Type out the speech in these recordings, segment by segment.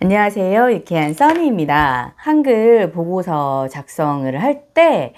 안녕하세요. 유쾌한 써니입니다. 한글 보고서 작성을 할 때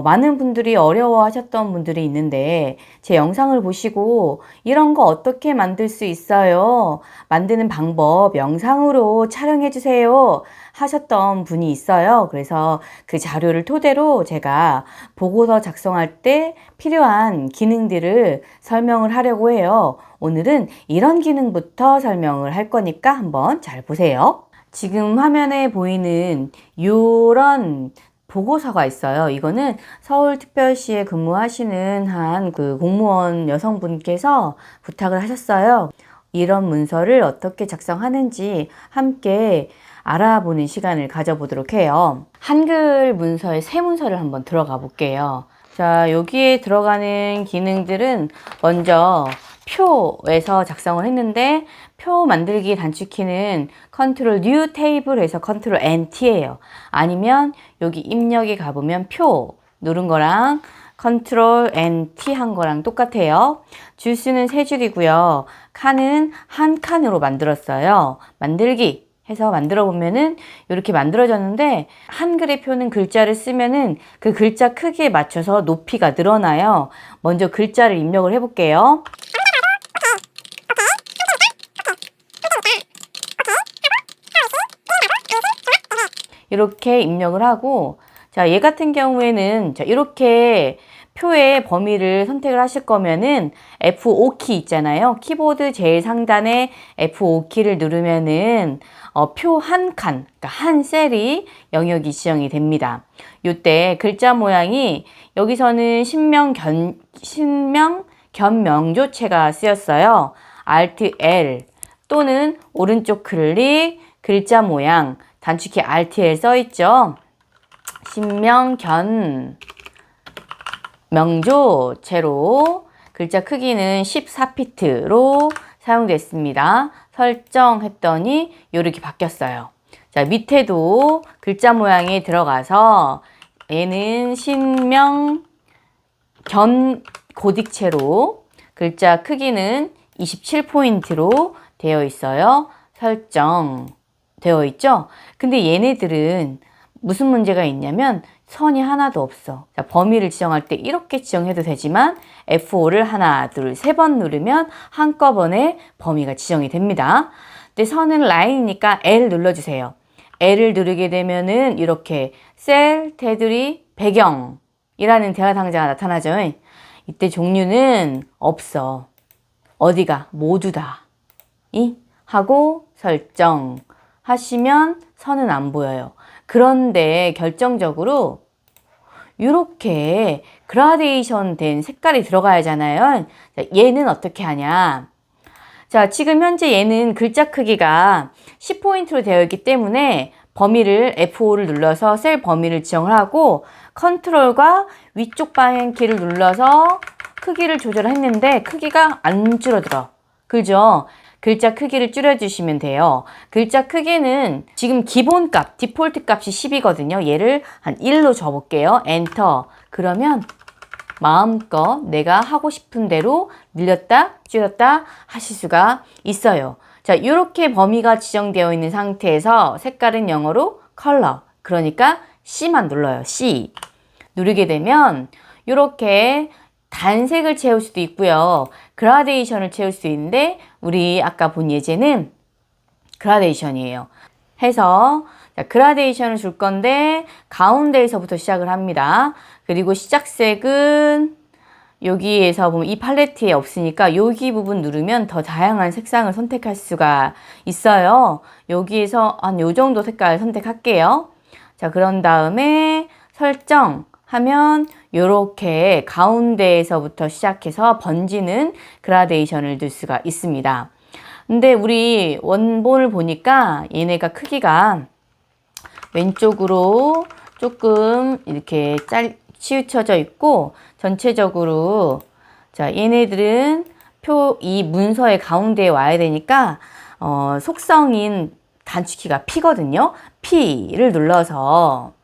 많은 분들이 어려워하셨던 분들이 있는데 제 영상을 보시고 이런 거 어떻게 만들 수 있어요? 만드는 방법 영상으로 촬영해 주세요 하셨던 분이 있어요. 그래서 그 자료를 토대로 제가 보고서 작성할 때 필요한 기능들을 설명을 하려고 해요. 오늘은 이런 기능부터 설명을 할 거니까 한번 잘 보세요. 지금 화면에 보이는 이런 보고서가 있어요. 이거는 서울특별시에 근무하시는 한 그 공무원 여성분께서 부탁을 하셨어요. 이런 문서를 어떻게 작성하는지 함께 알아보는 시간을 가져보도록 해요. 한글 문서의 새 문서를 한번 들어가 볼게요. 자, 여기에 들어가는 기능들은 먼저 표에서 작성을 했는데 표 만들기 단축키는 컨트롤 뉴 테이블에서 컨트롤 NT예요. 아니면 여기 입력에 가보면 표 누른 거랑 컨트롤 NT 한 거랑 똑같아요. 줄수는 3줄이고요. 칸은 한 칸으로 만들었어요. 만들기 해서 만들어 보면은 이렇게 만들어졌는데 한글의 표는 글자를 쓰면은 그 글자 크기에 맞춰서 높이가 늘어나요. 먼저 글자를 입력을 해 볼게요. 이렇게 입력을 하고, 자, 얘 같은 경우에는 자, 이렇게 표의 범위를 선택을 하실 거면은 F5키 있잖아요. 키보드 제일 상단에 F5키를 누르면은 표 한 칸, 그러니까 한 셀이 영역이 지정이 됩니다. 요때 글자 모양이 여기서는 신명 견명조체가 쓰였어요. Alt L 또는 오른쪽 클릭 글자 모양 단축키 Alt-L 써있죠. 신명 견명조체로 글자 크기는 14피트로 사용됐습니다. 설정했더니 이렇게 바뀌었어요. 자, 밑에도 글자 모양이 들어가서 얘는 신명 견고딕체로 글자 크기는 27포인트로 되어 있어요. 설정 되어 있죠? 근데 얘네들은 무슨 문제가 있냐면 선이 하나도 없어. 자, 범위를 지정할 때 이렇게 지정해도 되지만 F5를 하나, 둘, 세 번 누르면 한꺼번에 범위가 지정이 됩니다. 근데 선은 라인이니까 L 눌러주세요. L을 누르게 되면은 이렇게 셀, 테두리, 배경이라는 대화 상자가 나타나죠. 이때 종류는 없어. 어디가? 모두 다. 하고 설정 하시면 선은 안 보여요. 그런데 결정적으로 이렇게 그라데이션 된 색깔이 들어가야 하잖아요. 자, 얘는 어떻게 하냐? 자, 지금 현재 얘는 글자 크기가 10포인트로 되어 있기 때문에 범위를 F5를 눌러서 셀 범위를 지정을 하고 컨트롤과 위쪽 방향키를 눌러서 크기를 조절했는데 크기가 안 줄어들어. 그죠? 글자 크기를 줄여주시면 돼요. 글자 크기는 지금 기본값, 디폴트 값이 10이거든요. 얘를 한 1로 줘볼게요. 엔터. 그러면 마음껏 내가 하고 싶은 대로 늘렸다, 줄였다 하실 수가 있어요. 자, 이렇게 범위가 지정되어 있는 상태에서 색깔은 영어로 컬러. 그러니까 C만 눌러요. C. 누르게 되면 이렇게 단색을 채울 수도 있고요. 그라데이션을 채울 수도 있는데 우리 아까 본 예제는 그라데이션이에요. 해서 자, 그라데이션을 줄 건데 가운데에서부터 시작을 합니다. 그리고 시작색은 여기에서 보면 이 팔레트에 없으니까 여기 부분 누르면 더 다양한 색상을 선택할 수가 있어요. 여기에서 한 요 정도 색깔 선택할게요. 자, 그런 다음에 설정 하면 이렇게 가운데에서부터 시작해서 번지는 그라데이션을 둘 수가 있습니다. 근데 우리 원본을 보니까 얘네가 크기가 왼쪽으로 조금 이렇게 치우쳐져 있고 전체적으로 자, 얘네들은 이 문서의 가운데에 와야 되니까 속성인 단축키가 P거든요. P를 눌러서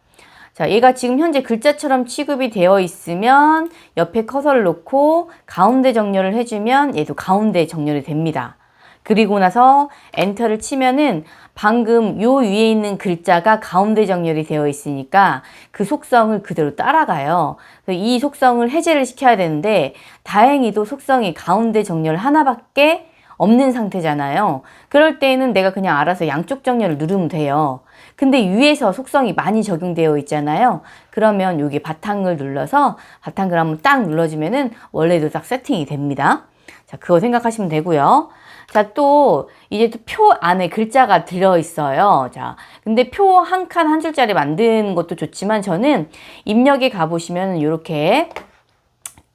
자, 얘가 지금 현재 글자처럼 취급이 되어 있으면 옆에 커서를 놓고 가운데 정렬을 해주면 얘도 가운데 정렬이 됩니다. 그리고 나서 엔터를 치면은 방금 요 위에 있는 글자가 가운데 정렬이 되어 있으니까 그 속성을 그대로 따라가요. 이 속성을 해제를 시켜야 되는데 다행히도 속성이 가운데 정렬 하나밖에 없는 상태잖아요. 그럴 때에는 내가 그냥 알아서 양쪽 정렬을 누르면 돼요. 근데 위에서 속성이 많이 적용되어 있잖아요. 그러면 여기 바탕을 눌러서 바탕을 한번 딱 눌러주면은 원래도 딱 세팅이 됩니다. 자, 그거 생각하시면 되고요. 자, 또 이제 또 표 안에 글자가 들어있어요. 자, 근데 표 한 칸 한 줄짜리 만드는 것도 좋지만 저는 입력에 가보시면 이렇게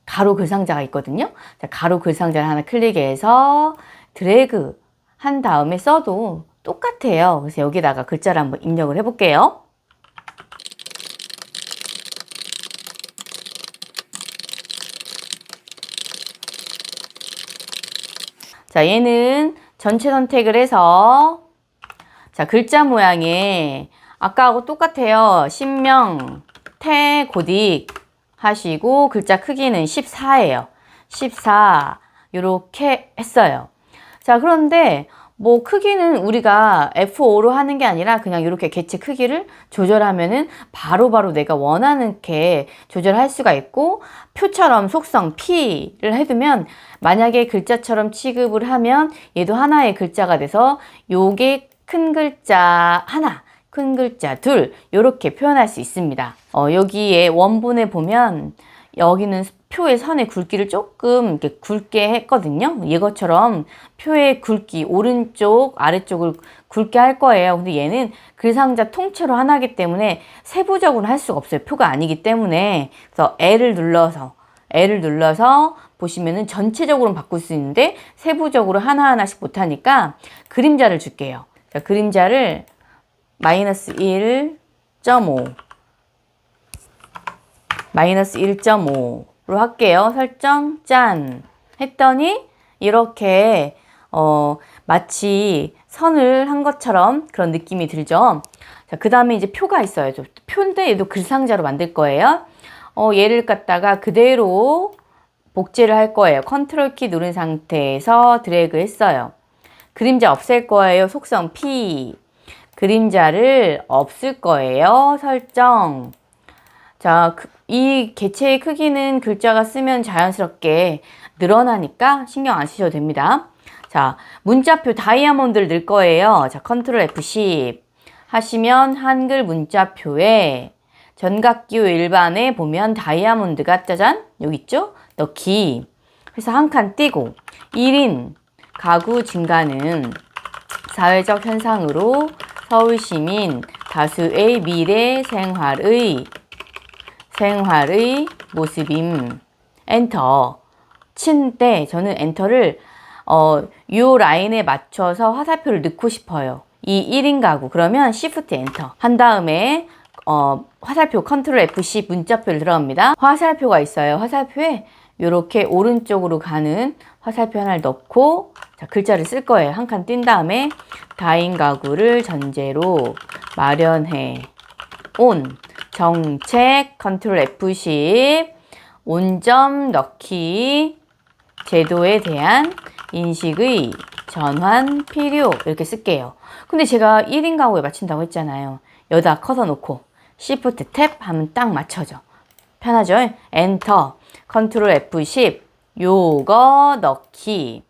가로 글상자가 있거든요. 자, 가로 글상자를 하나 클릭해서 드래그 한 다음에 써도 똑같아요. 그래서 여기다가 글자를 한번 입력을 해볼게요. 자, 얘는 전체 선택을 해서 자, 글자 모양에 아까하고 똑같아요. 신명, 태, 고딕 하시고 글자 크기는 14예요. 14 이렇게 했어요. 자, 그런데 뭐 크기는 우리가 F5로 하는 게 아니라 그냥 이렇게 개체 크기를 조절하면은 바로바로 내가 원하는 게 조절할 수가 있고 표처럼 속성 P를 해두면 만약에 글자처럼 취급을 하면 얘도 하나의 글자가 돼서 요게 큰 글자 하나, 큰 글자 둘 이렇게 표현할 수 있습니다. 여기에 원본에 보면 여기는 표의 선의 굵기를 조금 이렇게 굵게 했거든요. 이것처럼 표의 굵기 오른쪽 아래쪽을 굵게 할 거예요. 근데 얘는 글상자 통째로 하나이기 때문에 세부적으로 할 수가 없어요. 표가 아니기 때문에. 그래서 L을 눌러서 보시면은 전체적으로는 바꿀 수 있는데 세부적으로 하나하나씩 못하니까 그림자를 줄게요. 자, 그림자를 마이너스 1.5 마이너스 1.5로 할게요. 설정 짠 했더니 이렇게 마치 선을 한 것처럼 그런 느낌이 들죠. 자, 그 다음에 이제 표가 있어요. 표인데 얘도 글상자로 만들 거예요. 얘를 갖다가 그대로 복제를 할 거예요. 컨트롤 키 누른 상태에서 드래그 했어요. 그림자 없앨 거예요. 속성 P. 그림자를 없앨 거예요. 설정. 자, 이 개체의 크기는 글자가 쓰면 자연스럽게 늘어나니까 신경 안 쓰셔도 됩니다. 자, 문자표 다이아몬드를 넣을 거예요. 자, 컨트롤 F10 하시면 한글 문자표에 전각기호 일반에 보면 다이아몬드가 짜잔 여기 있죠? 넣기 해서 한 칸 띄고 1인 가구 증가는 사회적 현상으로 서울시민 다수의 미래 생활의 모습임. 엔터 친 때 저는 엔터를 요 라인에 맞춰서 화살표를 넣고 싶어요. 이 1인 가구 그러면 Shift 엔터 한 다음에 화살표 컨트롤 F10 문자표를 들어갑니다. 화살표가 있어요. 화살표에 이렇게 오른쪽으로 가는 화살표 하나를 넣고 자, 글자를 쓸 거예요. 한 칸 띈 다음에 다인 가구를 전제로 마련해 온 정책 컨트롤 F10 온점 넣기 제도에 대한 인식의 전환 필요 이렇게 쓸게요. 근데 제가 1인 가구에 맞춘다고 했잖아요. 여기다 커서 놓고 Shift 탭 하면 딱 맞춰져. 편하죠? 엔터 컨트롤 F10 요거 넣기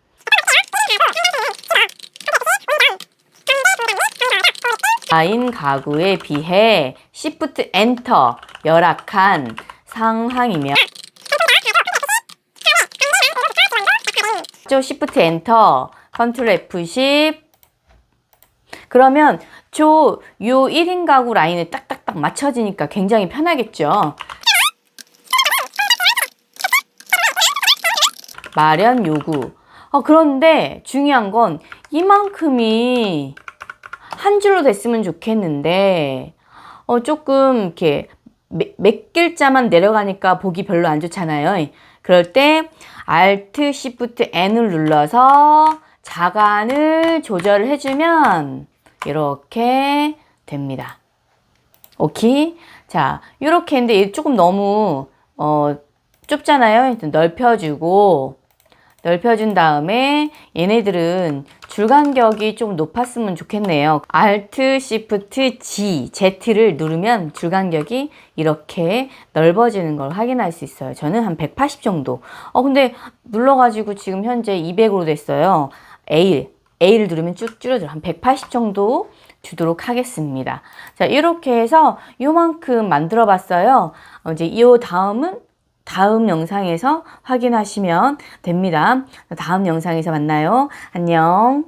다인 가구에 비해 Shift 엔터 열악한 상황이며 Shift 엔터 컨트롤 F10 그러면 요 1인 가구 라인에 딱딱딱 맞춰지니까 굉장히 편하겠죠. 마련 요구. 그런데 중요한 건 이만큼이 한 줄로 됐으면 좋겠는데 조금 이렇게 몇 글자만 내려가니까 보기 별로 안 좋잖아요. 그럴 때 Alt Shift N을 눌러서 자간을 조절을 해주면 이렇게 됩니다. 오케이. 자, 이렇게 했는데 조금 너무 좁잖아요. 넓혀주고 넓혀준 다음에 얘네들은 줄 간격이 좀 높았으면 좋겠네요. Alt, Shift, G, Z를 누르면 줄 간격이 이렇게 넓어지는 걸 확인할 수 있어요. 저는 한 180 정도. 근데 눌러가지고 지금 현재 200으로 됐어요. A를 누르면 쭉 줄어들어요. 한 180 정도 주도록 하겠습니다. 자, 이렇게 해서 요만큼 만들어 봤어요. 이제 이 다음은 다음 영상에서 확인하시면 됩니다. 다음 영상에서 만나요. 안녕.